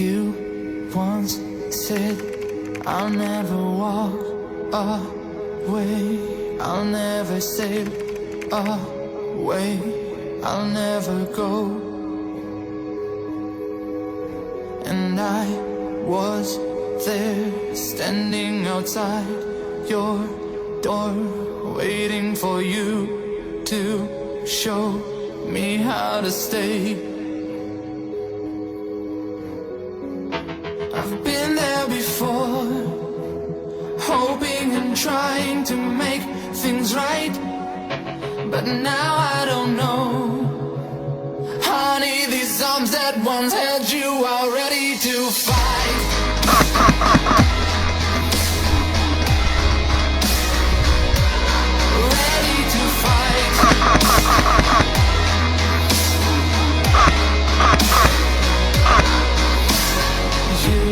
You once said I'll never walk away, I'll never sail away, I'll never go. And I was there, standing outside your door, waiting for you to show me how to stay. I've been there before, hoping and trying to make things right, but now I don't know. Honey, these arms that once held you are ready to fight. Ready to fight. You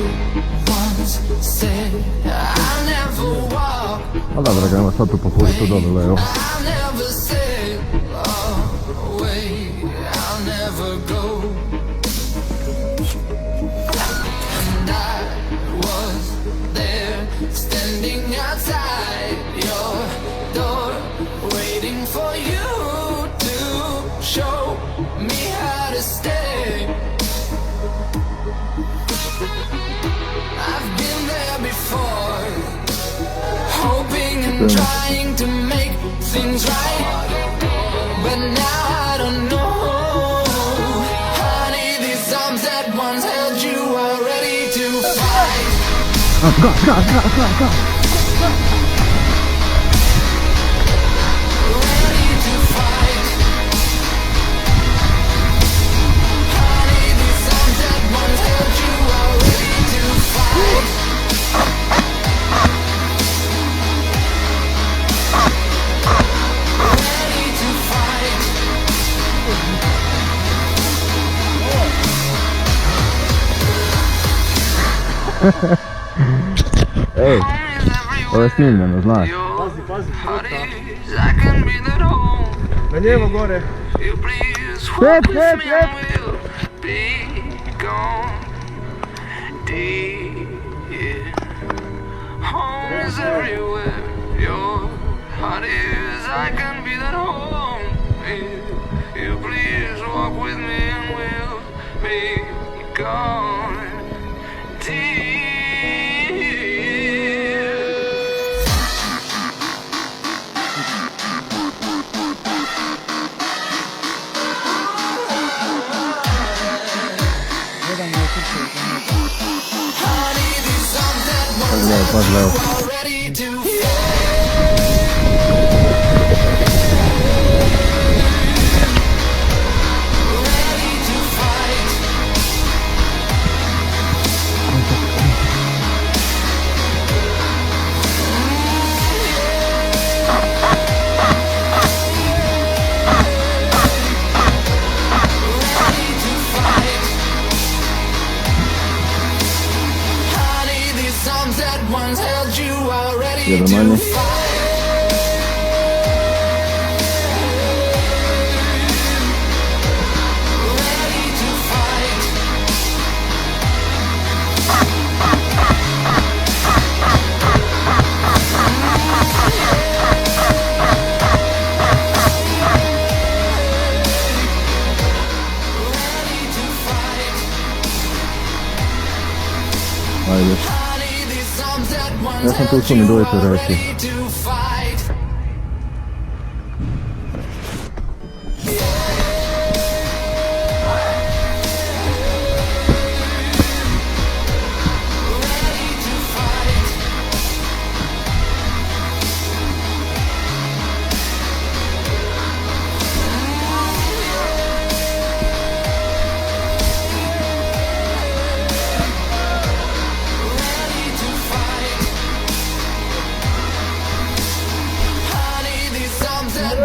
once said I'll never walk. Allora raga, mi ha fatto un po' fuori dove Leo. I'll never sail away, I'll never go. And I was there, standing outside your door, waiting for you to show me how to stay. I've been there before, hoping and trying to make things right, but now I don't know. Honey, these arms that once held you are ready to fight. Go. Ready to fight. Honey, these arms that once held you are ready to fight. Ready to fight. Ej, ovo je snimljeno, znaš. Pazi, na lijevo gore. Hep. Pazi Leo. Ready to Jedan manje. Ajde. Ja sam tu u sumi dvojice reći.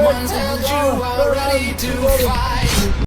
Once held you are ready to fight.